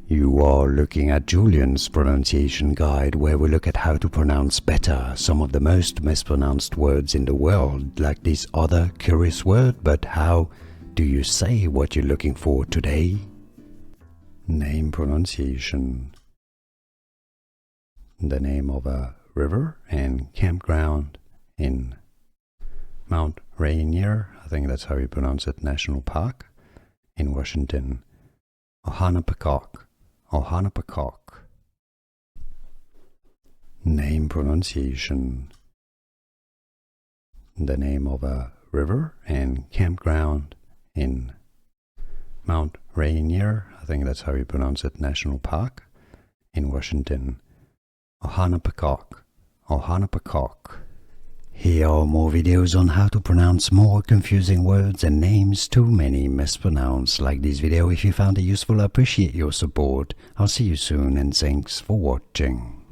You are looking at Julian's pronunciation guide, where we look at how to pronounce better some of the most mispronounced words in the world, like this other curious word. But how do you say what you're looking for today? Name pronunciation. The name of a river and campground in Mount Rainier, I think that's how you pronounce it, National Park in Washington. Ohanapecosh. Ohanapecosh. Name pronunciation. The name of a river and campground in Mount Rainier, I think that's how you pronounce it, National Park in Washington. Ohanapecosh. Ohanapecosh. Here are more videos on how to pronounce more confusing words and names too many mispronounced. Like this video if you found it useful. I appreciate your support. I'll see you soon and thanks for watching.